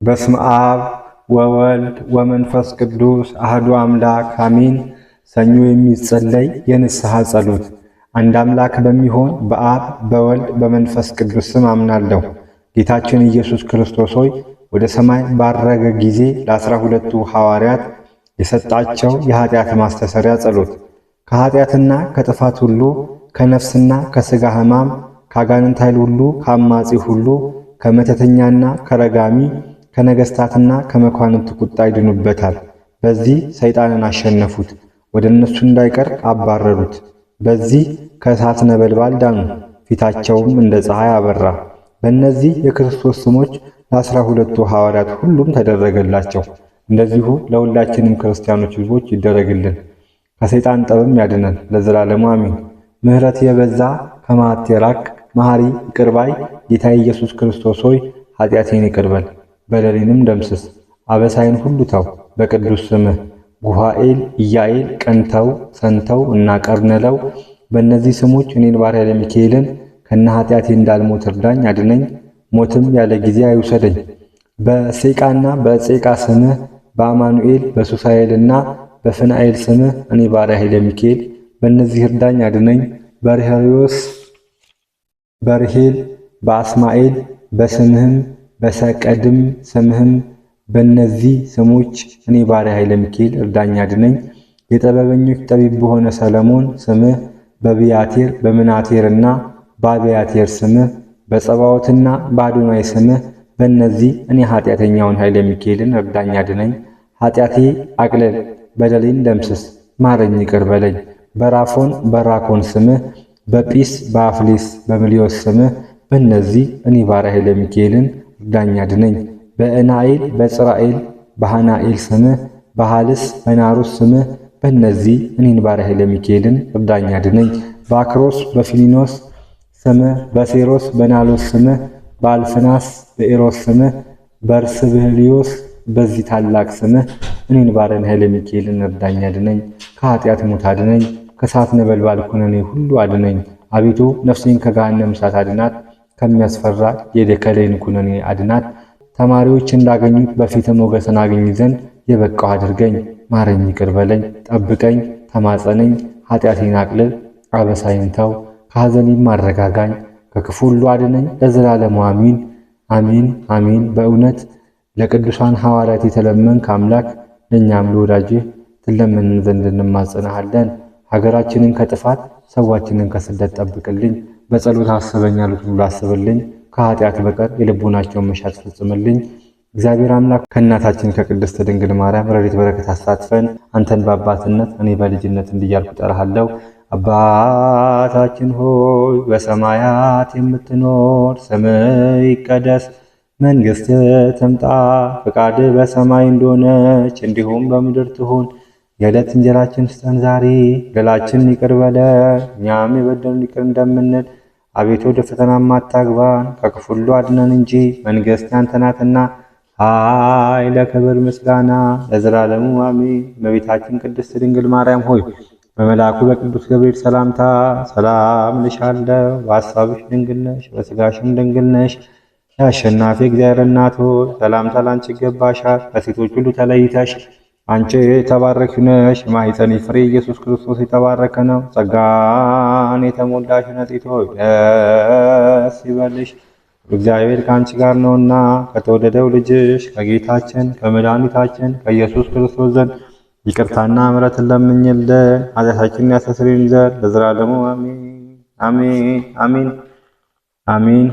በስመ አብ ወወልድ ወመንፈስ ቅዱስ አህዱ አምላክ አሜን። ሰኞ የሚጸለይ የንስሐ ጸሎት። አንድ አምላክ በሚሆን በአብ በወልድ በመንፈስ ቅዱስ ስም አምናለሁ። ጌታችን ኢየሱስ ክርስቶስ ሆይ ወደ ሰማይ ባረገ ጊዜ ለ12ቱ ሐዋርያት የሰጣቸው የኃጢአት ማስተሰሪያ ጸሎት። ከኃጢአትና ከጥፋት ሁሉ ከነፍስና ከሥጋ ሕማም ከአጋንንት ኃይል ሁሉ ከአማጺ ሁሉ ከመተተኛና ከረጋሚ ከነገስታትና ከመኳንንት ቁጣ ይድኑበታል። በዚህ ሰይጣንን አሸነፉት፣ ወደ እነሱ እንዳይቀርብ አባረሩት። በዚህ ከእሳት ነበልባል ዳኑ፣ ፊታቸውም እንደ ፀሐይ አበራ። በእነዚህ የክርስቶስ ስሞች ለ12ቱ ሐዋርያት ሁሉም ተደረገላቸው። እንደዚሁ ለሁላችንም ክርስቲያኖች ሕዝቦች ይደረግልን፣ ከሰይጣን ጠብም ያድነን ለዘላለሙ አሜን። ምሕረት የበዛ ከመዓት የራቅ መሐሪ ይቅር ባይ ጌታ ኢየሱስ ክርስቶስ ሆይ ኃጢአቴን ይቅር በል፣ በደሌንም ደምስስ፣ አበሳይን ሁሉ ተው። በቅዱስ ስምህ ጉሃኤል፣ ኢያኤል፣ ቀንተው፣ ሰንተው እና ቀርነለው በእነዚህ ስሞች እኔን ባሪያ ለሚካኤልን ከነ ኃጢአቴ እንዳልሞት እርዳኝ፣ አድነኝ፣ ሞትም ያለ ጊዜ አይውሰደኝ። በሴቃና በጼቃ ስምህ በአማኑኤል በሱሳኤልና በፍናኤል ስምህ እኔ ባሪያ ለሚካኤል በእነዚህ እርዳኝ፣ አድነኝ። በርሄሪዮስ በርሄል በአስማኤል በስምህም በሰቀድም ስምህም በእነዚህ ስሞች እኔ ባሪያ ኃይለ ሚካኤል እርዳኝ፣ አድነኝ። የጥበበኞች ጠቢብ በሆነ ሰለሞን ስምህ በቢያቴር በምናቴርና በአብያቴር ስምህ በጸባዖትና በአዶናይ ስምህ በእነዚህ እኔ ኃጢአተኛውን ኃይለ ሚካኤልን እርዳኝ፣ አድነኝ። ኃጢአቴ አቅልል፣ በደሌን ደምስስ፣ ማረኝ፣ ይቅር በለኝ። በራፎን በራኮን ስምህ በጲስ በአፍሊስ በምልዮስ ስምህ በእነዚህ እኔ ባሪያ ኃይለ ሚካኤልን እርዳኝ፣ አድነኝ። በእናኤል በጽራኤል በሃናኤል ስምህ በሃልስ በናሩስ ስምህ በእነዚህ እኔን ባሪያ ኃይለ ሚካኤልን እርዳኝ፣ አድነኝ። በአክሮስ በፊሊኖስ ስምህ በሴሮስ በናሎስ ስምህ በአልፍናስ በኤሮስ ስምህ በርስብህልዮስ በዚህ ታላቅ ስምህ እኔን ባሪያ ኃይለ ሚካኤልን እርዳኝ፣ አድነኝ። ከኃጢአት ሞት አድነኝ፣ ከእሳት ነበልባል ኩነኔ ሁሉ አድነኝ። አቤቱ ነፍሴን ከገሃነም እሳት አድናት፣ ከሚያስፈራ የደከሌን ኩነኔ አድናት። ተማሪዎች እንዳገኙት በፊት ሞገስን አገኝ ዘንድ የበቃው አድርገኝ። ማረኝ፣ ይቅር በለኝ፣ ጠብቀኝ፣ ተማጸነኝ። ኃጢአቴን አቅልል፣ አበሳይን ተው፣ ከሐዘኔም አረጋጋኝ፣ ከክፉ ሁሉ አድነኝ ለዘላለሙ አሚን አሚን አሚን። በእውነት ለቅዱሳን ሐዋርያት የተለመንክ አምላክ ለእኛም ለወዳጅህ ትለመንን ዘንድ እንማጸናሃለን። ሀገራችንን ከጥፋት ሰዋችንን ከስደት ጠብቅልኝ። በጸሎት አስበኝ ያሉት ሁሉ አስብልኝ። ከኃጢአት በቀር የልቦናቸውን መሻት ፈጽምልኝ። እግዚአብሔር አምላክ ከእናታችን ከቅድስት ድንግል ማርያም ረድኤት በረከት አሳትፈን። አንተን በአባትነት እኔ በልጅነት እንዲያልኩ ጠራሃለሁ። አባታችን ሆይ በሰማያት የምትኖር ስምህ ይቀደስ፣ መንግሥትህ ትምጣ፣ ፈቃድህ በሰማይ እንደሆነች እንዲሁም በምድር ትሁን። የዕለት እንጀራችንን ስጠን ዛሬ፣ በደላችንን ይቅር በለን እኛም የበደሉንን ይቅር እንደምንል። አቤቱ ወደ ፈተና አታግባን ከክፉ ሁሉ አድነን እንጂ መንግሥት ያንተ ናትና፣ ኃይል፣ ክብር፣ ምስጋና ለዘላለሙ አሜን። እመቤታችን ቅድስት ድንግል ማርያም ሆይ በመልአኩ በቅዱስ ገብርኤል ሰላምታ ሰላም እልሻለሁ። በሐሳብሽ ድንግል ነሽ፣ በሥጋሽም ድንግል ነሽ። የአሸናፊ እግዚአብሔር እናት ሆይ ሰላምታ ላንቺ ይገባሻል። ከሴቶች ሁሉ ተለይተሽ አንቺ የተባረክሽ ነሽ፣ የማኅፀንሽ ፍሬ ኢየሱስ ክርስቶስ የተባረከ ነው። ጸጋን የተሞላሽ ንጽሕት ሆይ ደስ ይበልሽ፣ እግዚአብሔር ከአንቺ ጋር ነውና ከተወደደው ልጅሽ ከጌታችን ከመድኃኒታችን ከኢየሱስ ክርስቶስ ዘንድ ይቅርታና ምሕረትን ለምኝልን ኃጢአታችንን ያስተሰርይልን ዘንድ ለዘላለሙ አሜን አሜን አሜን አሜን።